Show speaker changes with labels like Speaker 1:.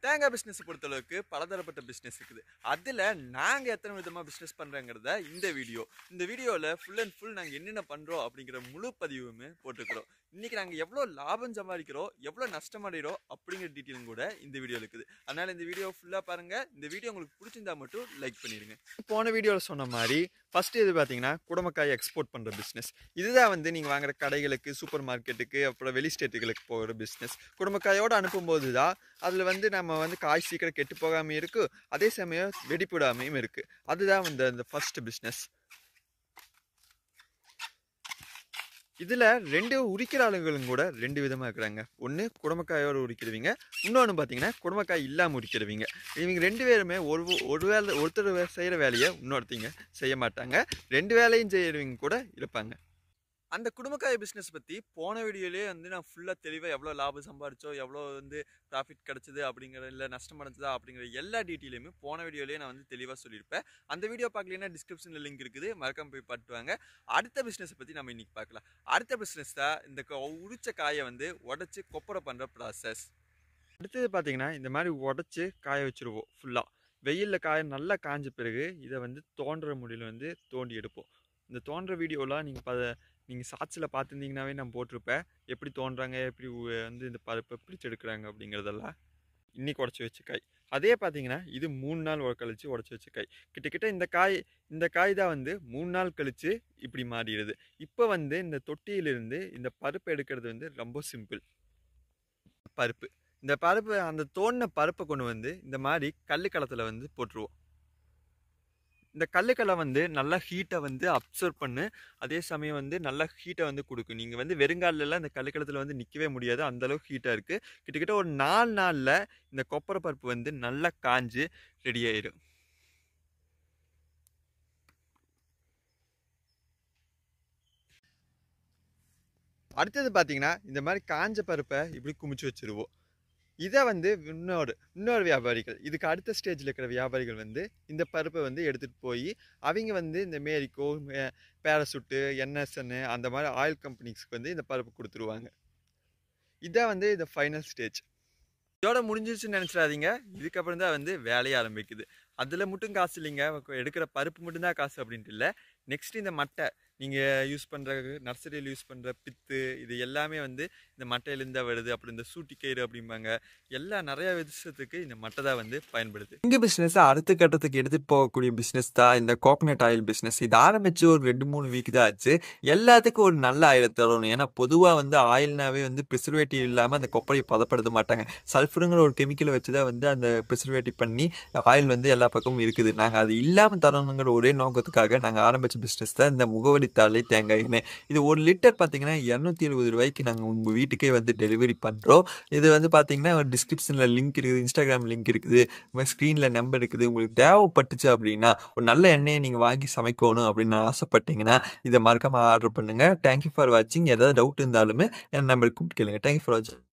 Speaker 1: தேங்காய் பிஸ்னஸ் பொறுத்தளவுக்கு பலதரப்பட்ட பிஸ்னஸ் இருக்குது. அதில் நாங்கள் எத்தனை விதமாக பிஸ்னஸ் பண்ணுறோங்கிறத இந்த வீடியோவில் ஃபுல் அண்ட் ஃபுல் நாங்கள் என்னென்ன பண்ணுறோம் அப்படிங்கிற முழு பதிவுமே போட்டுக்கிறோம். இன்றைக்கி நாங்கள் எவ்வளோ லாபம் சம்பாதிக்கிறோம், எவ்வளோ நஷ்டமடைகிறோம் அப்படிங்கிற டீட்டெயிலும் கூட இந்த வீடியோவில் இருக்குது. அதனால் இந்த வீடியோ ஃபுல்லாக பாருங்கள். இந்த வீடியோ உங்களுக்கு பிடிச்சிருந்தா மட்டும் லைக் பண்ணிடுங்க. போன வீடியோவில் சொன்ன மாதிரி ஃபஸ்ட்டு இது பார்த்தீங்கன்னா குடமக்காய் எக்ஸ்போர்ட் பண்ணுற பிஸ்னஸ். இதுதான் வந்து நீங்கள் வாங்குற கடைகளுக்கு, சூப்பர் மார்க்கெட்டுக்கு, அப்புறம் வெளி ஸ்டேட்டுகளுக்கு போகிற பிஸ்னஸ். குடமக்காயோடு அனுப்பும்போது தான் அதில் வந்து நம்ம வந்து காய் சீக்கிரம் கெட்டு போகாமல் இருக்குது, அதே சமயம் வெடிப்புடாமையும் இருக்குது. அதுதான் வந்து அந்த ஃபஸ்ட்டு பிஸ்னஸ். இதில் ரெண்டு உரிக்கிற ஆளுங்களும் கூட ரெண்டு விதமாக இருக்கிறாங்க. ஒன்று குடமக்காயோடு உரிக்கிறவங்க, இன்னொன்று பார்த்தீங்கன்னா குடமக்காய் இல்லாமல் உரிக்கிறவங்க. இவங்க ரெண்டு பேருமே ஒருத்தர் செய்கிற வேலையை இன்னொருத்தங்க செய்ய மாட்டாங்க. ரெண்டு வேலையும் செய்கிறவங்க கூட இருப்பாங்க. அந்த குடும்பக்காய் பிஸ்னஸ் பற்றி போன வீடியோலேயே வந்து நான் ஃபுல்லாக தெளிவாக எவ்வளோ லாபம் சம்பாரிச்சோம், எவ்வளோ வந்து ப்ராஃபிட் கிடச்சிது அப்படிங்கிற, இல்லை நஷ்டம் அடைஞ்சதா அப்படிங்கிற எல்லா டீட்டெயிலுமே போன வீடியோலேயே நான் வந்து தெளிவாக சொல்லியிருப்பேன். அந்த வீடியோ பார்க்கலன்னா டிஸ்கிரிப்ஷனில் லிங்க் இருக்குது, மறக்காம போய் பார்த்துவாங்க. அடுத்த பிஸ்னஸை பற்றி நம்ம இன்றைக்கி பார்க்கலாம். அடுத்த பிஸ்னஸ் தான் இந்த உரிச்ச காயை வந்து உடச்சி கொப்பரை பண்ணுற ப்ராசஸ். அடுத்தது பார்த்தீங்கன்னா இந்த மாதிரி உடச்சி காய வச்சுருவோம். ஃபுல்லாக வெயிலில் காய நல்லா காஞ்ச பிறகு இதை வந்து தோன்ற முடியல வந்து தோண்டி எடுப்போம். இந்த தோன்ற வீடியோலாம் நீங்கள் ஷார்ட்ஸில் பார்த்துருந்தீங்கன்னாவே நான் போட்டிருப்பேன், எப்படி தோன்றாங்க, எப்படி வந்து இந்த பருப்பை பிரித்து எடுக்கிறாங்க அப்படிங்கிறதெல்லாம். இன்றைக்கி உடச்சி வச்ச காய். அதே பார்த்தீங்கன்னா இது 3 நாள் கழித்து உடச்சி வச்ச காய். கிட்டத்தட்ட இந்த காய் தான் வந்து 3 நாள் கழித்து இப்படி மாறிடுது. இப்போ வந்து இந்த தொட்டியிலிருந்து இந்த பருப்பை எடுக்கிறது வந்து ரொம்ப சிம்பிள். இந்த பருப்பு அந்த தோண்டின பருப்பை கொண்டு வந்து இந்த மாதிரி கல்லுக்களத்தில் வந்து போட்டுருவோம். இந்த கல்லுக்களை வந்து நல்லா ஹீட்டை வந்து அப்சர்வ் பண்ணு, அதே சமயம் வந்து நல்லா ஹீட்டை வந்து கொடுக்கும். நீங்கள் வந்து வெறுங்காலெல்லாம் இந்த கல்லுக்களத்தில் வந்து நிற்கவே முடியாது, அந்தளவுக்கு ஹீட்டாக இருக்குது. கிட்டத்தட்ட ஒரு 4 நாளில் இந்த கொப்பரை பருப்பு வந்து நல்லா காஞ்சு ரெடி ஆயிடும். அடுத்தது பார்த்தீங்கன்னா இந்த மாதிரி காஞ்ச பருப்பை இப்படி குமிச்சு வச்சுருவோம். இதை வந்து இன்னொரு வியாபாரிகள், இதுக்கு அடுத்த ஸ்டேஜில் இருக்கிற வியாபாரிகள் வந்து இந்த பருப்பை வந்து எடுத்துகிட்டு போய் அவங்க வந்து இந்த மேரிக்கோ, பேராசூட்டு, என்எஸ்என் அந்த மாதிரி ஆயில் கம்பெனிஸ்க்கு வந்து இந்த பருப்பு கொடுத்துருவாங்க. இதான் வந்து இந்த ஃபைனல் ஸ்டேஜ். இதோட முடிஞ்சிருச்சுன்னு நினச்சிடாதீங்க. இதுக்கப்புறம் தான் வந்து வேலையை ஆரம்பிக்குது. அதில் மட்டும் காசு இல்லைங்க, எடுக்கிற பருப்பு மட்டும்தான் காசு அப்படின்ட்டு இல்லை. நெக்ஸ்ட் இந்த மட்டை, நீங்கள் யூஸ் பண்ணுற நர்சரியில் யூஸ் பண்ணுற பித்து, இது எல்லாமே வந்து இந்த மட்டையிலேருந்து வருது. அப்புறம் இந்த சூட்டிக்கயிறு அப்படிம்பாங்க, நிறைய விஷயத்துக்கு இந்த மட்டை தான் வந்து பயன்படுது.
Speaker 2: இந்த பிஸ்னஸ் அடுத்த கட்டத்துக்கு எடுத்துகிட்டு போகக்கூடிய பிஸ்னஸ் தான் இந்த கோகனட் ஆயில் பிஸ்னஸ். இது ஆரம்பித்து ஒரு 2-3 வீக் தான் ஆச்சு. எல்லாத்துக்கும் ஒரு நல்ல ஆயில் தரணும். ஏன்னா பொதுவாக வந்து ஆயில்னாவே வந்து ப்ரிசர்வேட்டிவ் இல்லாமல் அந்த கொப்பரையை பதப்படுத்த மாட்டாங்க. சல்ஃபருங்கிற ஒரு கெமிக்கலை வச்சு தான் வந்து அந்த ப்ரிசர்வேட்டிவ் பண்ணி ஆயில் வந்து எல்லா பக்கமும் இருக்குது. நாங்கள் அது இல்லாமல் தரணுங்கிற ஒரே நோக்கத்துக்காக நாங்கள் ஆரம்பித்த பிஸ்னஸ் தான் இந்த முகவரி தாளை தேங்காய் எண்ணெய். இது 1 லிட்டர் பார்த்தீங்கன்னா 270 ரூபாய்க்கு நாங்கள் உங்கள் வீட்டுக்கே வந்து டெலிவரி பண்ணுறோம். இது வந்து பார்த்தீங்கன்னா டிஸ்கிரிப்ஷனில் லிங்க் இருக்குது, இன்ஸ்டாகிராம் லிங்க் இருக்குது, உங்கள் ஸ்க்ரீனில் நம்பர் இருக்குது. உங்களுக்கு தேவைப்பட்டுச்சு அப்படின்னா ஒரு நல்ல எண்ணெயை நீங்கள் வாங்கி சமைக்கணும் அப்படின்னு ஆசைப்பட்டீங்கன்னா இதை மறக்காமல் ஆர்டர் பண்ணுங்கள். தேங்க்யூ ஃபார் வாட்சிங். ஏதாவது டவுட் இருந்தாலுமே என் நம்பருக்கு கூப்பிட்டு கேளுங்க. தேங்க்யூ ஃபார் வாட்சிங்.